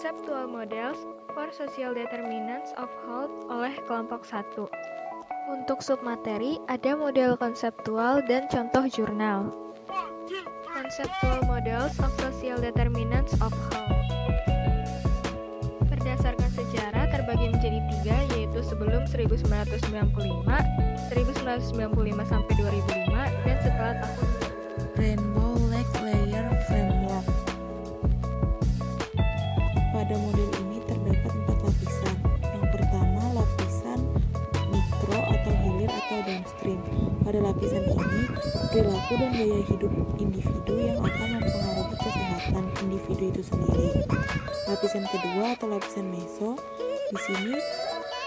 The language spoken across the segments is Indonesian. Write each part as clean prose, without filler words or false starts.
Conceptual Models for Social Determinants of Health oleh kelompok 1. Untuk submateri, ada model konseptual dan contoh jurnal. Conceptual Models of Social Determinants of Health. Berdasarkan sejarah terbagi menjadi 3, yaitu sebelum 1995, 1995 sampai 2005, dan setelah tahun 2000. Rainbow Lake Layer Framework. Pada model ini terdapat 4 lapisan. Yang pertama, lapisan mikro atau hilir atau downstream. Pada lapisan ini, perilaku dan gaya hidup individu yang akan mempengaruhi kesehatan individu itu sendiri. Lapisan kedua atau lapisan meso, di sini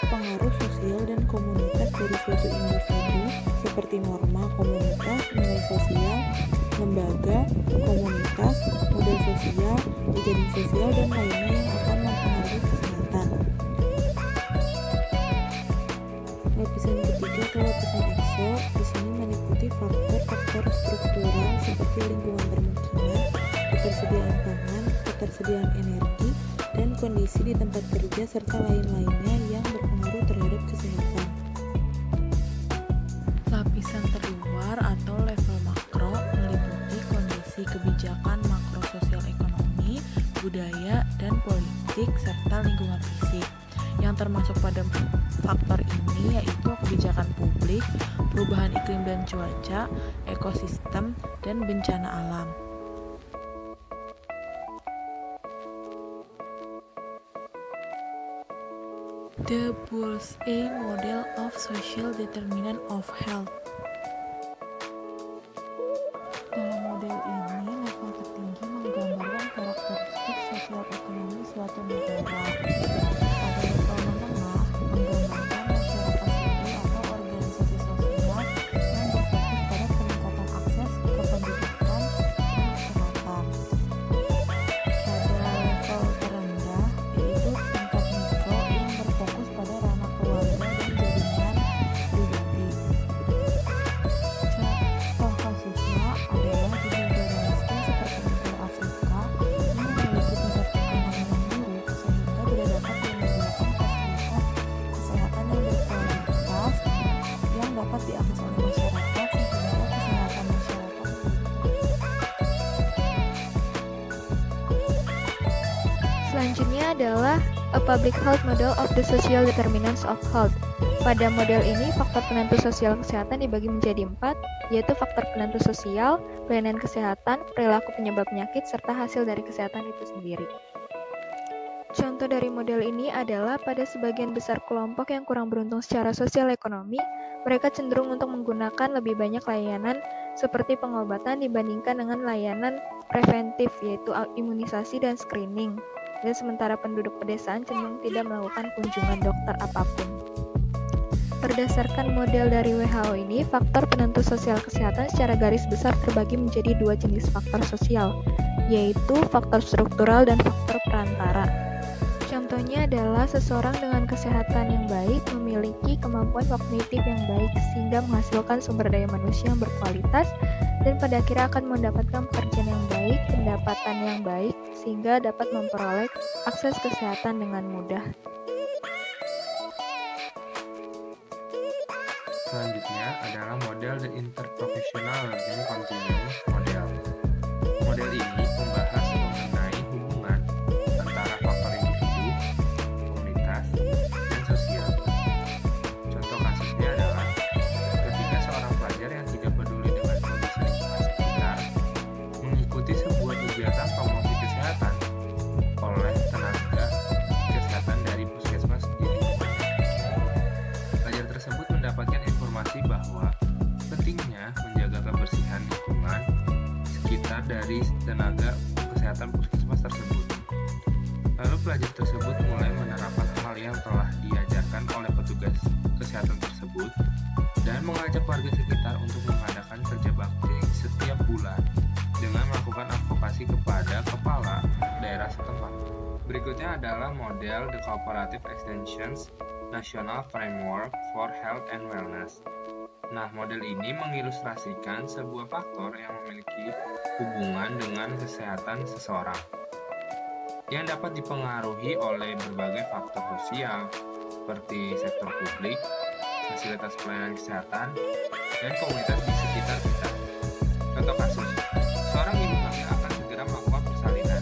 pengaruh sosial dan komunitas dari suatu individu seperti norma komunitas, nilai sosial, lembaga, komunitas, model sosial, jejaring sosial, dan lainnya yang akan mempengaruhi kesehatan. Lapisan ketiga atau lapisan exo, di sini meliputi faktor-faktor struktural seperti lingkungan permukiman, ketersediaan pangan, ketersediaan energi, dan kondisi di tempat kerja serta lain-lainnya yang berpengaruh terhadap kesehatan. Lapisan terluar atau level makro meliputi kondisi kebijakan makro sosial ekonomi, budaya, dan politik serta lingkungan fisik. Yang termasuk pada faktor ini yaitu kebijakan publik, perubahan iklim dan cuaca, ekosistem, dan bencana alam. The Bullseye Model of Social Determinant of Health. Dalam model ini, level tertinggi menggambarkan karakteristik sosial ekonomi suatu negara. Pada level menengah, menggambarkan masyarakat sipil atau organisasi sosial yang berfokus pada peningkatan akses ke pendidikan dan kesehatan. Pada level terendah, yaitu tingkat mikro yang berfokus pada ranah keluarga dan jaringan pribadi. Contoh kasusnya adalah di negara miskin seperti negara Afrika yang memiliki tingkat ekonomi yang buruk sehingga tidak dapat menyediakan fasilitas kesehatan yang berkualitas yang dapat diakses oleh masyarakat sehingga kesehatan masyarakat Selanjutnya adalah a public health model of the social determinants of health. Pada model ini, faktor penentu sosial kesehatan dibagi menjadi 4, yaitu faktor penentu sosial, pelayanan kesehatan, perilaku penyebab penyakit, serta hasil dari kesehatan itu sendiri. Contoh dari model ini adalah pada sebagian besar kelompok yang kurang beruntung secara sosial ekonomi, mereka cenderung untuk menggunakan lebih banyak layanan seperti pengobatan dibandingkan dengan layanan preventif, yaitu imunisasi dan screening. Dan sementara penduduk pedesaan cenderung tidak melakukan kunjungan dokter apapun. Berdasarkan model dari WHO ini, faktor penentu sosial kesehatan secara garis besar terbagi menjadi 2 jenis faktor sosial, yaitu faktor struktural dan faktor perantara. Contohnya adalah seseorang dengan kesehatan yang baik memiliki kemampuan kognitif yang baik sehingga menghasilkan sumber daya manusia yang berkualitas dan pada akhirnya akan mendapatkan pekerjaan yang baik, pendapatan yang baik sehingga dapat memperoleh akses kesehatan dengan mudah. Selanjutnya adalah model The Interprofessional Learning Continuum Model. Model ini membahas mengenai hubungan antara faktor individu, komunitas, dan sosial. Contoh kasusnya adalah ketika seorang pelajar yang tidak peduli dengan kondisi lingkungan sekitar mengikuti sebuah kegiatan promosi kesehatan oleh tenaga kesehatan dari puskesmas di lingkungannya. Pelajar tersebut mendapatkan informasi bahwa pentingnya menjaga kebersihan lingkungan sekitar dari tenaga kesehatan puskesmas tersebut. Lalu pelajar tersebut mulai menerapkan hal yang telah diajarkan oleh petugas kesehatan tersebut dan mengajak warga sekitar untuk mengadakan kerja bakti setiap bulan dengan melakukan advokasi kepada kepala daerah setempat. Berikutnya adalah model The Cooperative Extensions National Framework for Health and Wellness. Nah, model ini mengilustrasikan sebuah faktor yang memiliki hubungan dengan kesehatan seseorang. yang dapat dipengaruhi oleh berbagai faktor sosial seperti sektor publik, fasilitas pelayanan kesehatan, dan komunitas di sekitar kita. Contoh kasus, seorang ibu hamil akan segera melakukan persalinan.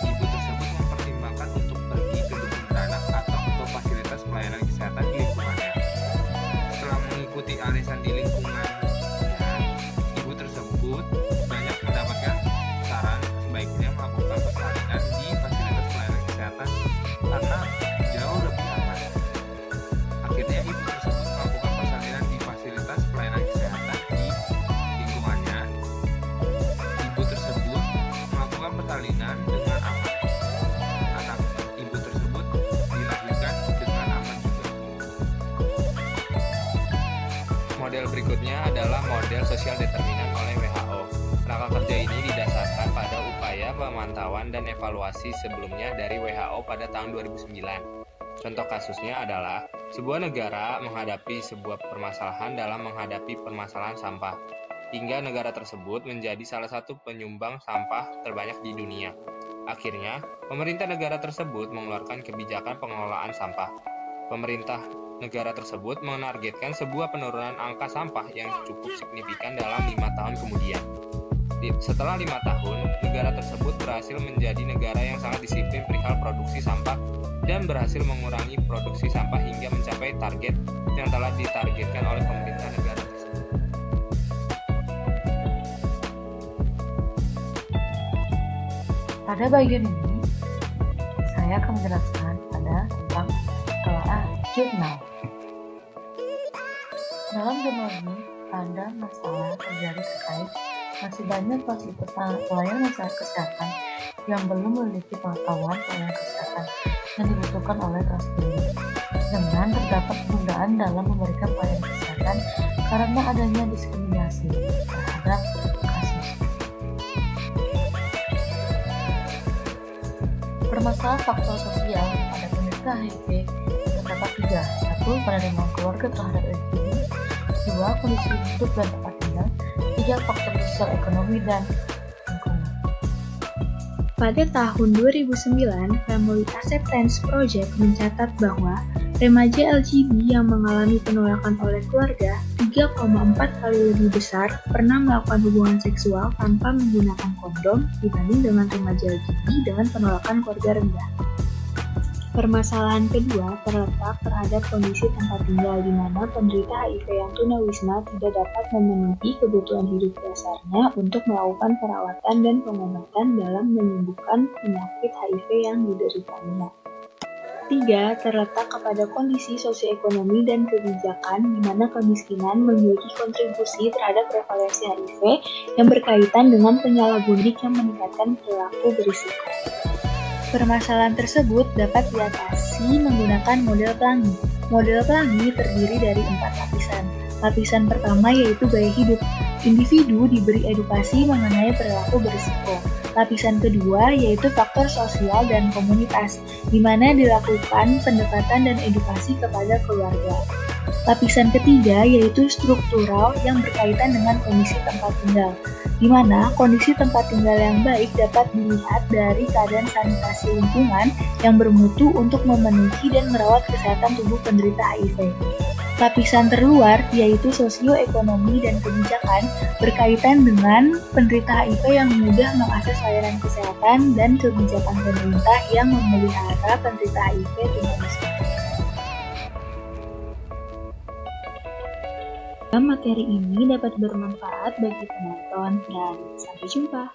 Ibu tersebut mempertimbangkan untuk pergi ke dukun beranak atau ke fasilitas pelayanan kesehatan di lingkungannya. Setelah mengikuti arisan di lingkungannya, ibu tersebut banyak mendapatkan saran sebaiknya melakukan persalinan di fasilitas pelayanan kesehatan karena jauh lebih aman. Akhirnya ibu tersebut melakukan persalinan di fasilitas pelayanan kesehatan di lingkungannya. Ibu tersebut melakukan persalinan dengan aman. Anak ibu tersebut dilahirkan dengan aman juga. Model berikutnya adalah model sosial determinan oleh WHO. Kerangka kerja ini didasarkan pada upaya pemantauan dan evaluasi sebelumnya dari WHO pada tahun 2009. Contoh kasusnya adalah sebuah negara menghadapi sebuah permasalahan dalam menghadapi permasalahan sampah, hingga negara tersebut menjadi salah satu penyumbang sampah terbanyak di dunia. Akhirnya, pemerintah negara tersebut mengeluarkan kebijakan pengelolaan sampah. Pemerintah negara tersebut menargetkan sebuah penurunan angka sampah yang cukup signifikan dalam 5 tahun kemudian. Setelah 5 tahun, negara tersebut berhasil menjadi negara yang sangat disiplin perihal produksi sampah dan berhasil mengurangi produksi sampah hingga mencapai target yang telah ditargetkan oleh pemerintah negara tersebut. Pada bagian ini, saya akan menjelaskan tentang telaah jurnal. Dalam jurnal ini, ada masalah terjadi terkait masih banyak fasilitas pelayanan kesehatan yang belum memiliki pengetahuan pelayanan kesehatan yang dibutuhkan oleh kelas dunia, dengan terdapat penundaan dalam memberikan pelayanan kesehatan karena adanya diskriminasi terhadap kasus. Permasalahan faktor sosial pada penderita HIV terdapat 3. 1. Penerimaan keluarga terhadap HIV. 2. Kondisi hidup dan tempat tinggal. 3. Faktor sosial ekonomi dan lingkungan. Pada tahun 2009, Family Acceptance Project mencatat bahwa remaja LGBT yang mengalami penolakan oleh keluarga 3,4 kali lebih besar pernah melakukan hubungan seksual tanpa menggunakan kondom dibanding dengan remaja LGBT dengan penolakan keluarga rendah. Permasalahan kedua terletak terhadap kondisi tempat tinggal di mana penderita HIV yang tunawisma tidak dapat memenuhi kebutuhan hidup dasarnya untuk melakukan perawatan dan pengobatan dalam menyembuhkan penyakit HIV yang dideritanya. 3. Terletak kepada kondisi sosioekonomi dan kebijakan di mana kemiskinan memiliki kontribusi terhadap prevalensi HIV yang berkaitan dengan penyalahgunaan yang meningkatkan perilaku berisiko. Permasalahan tersebut dapat diatasi menggunakan model pelangi. Model pelangi terdiri dari 4 lapisan. Lapisan pertama yaitu gaya hidup. Individu diberi edukasi mengenai perilaku berisiko. Lapisan kedua yaitu faktor sosial dan komunitas, di mana dilakukan pendekatan dan edukasi kepada keluarga. Lapisan ketiga yaitu struktural yang berkaitan dengan kondisi tempat tinggal, di mana kondisi tempat tinggal yang baik dapat dilihat dari keadaan sanitasi lingkungan yang bermutu untuk memenuhi dan merawat kesehatan tubuh penderita HIV. Lapisan terluar yaitu sosioekonomi dan kebijakan berkaitan dengan penderita HIV yang mudah mengakses layanan kesehatan dan kebijakan pemerintah yang memelihara penderita HIV tunawisma. Materi ini dapat bermanfaat bagi penonton dan sampai jumpa.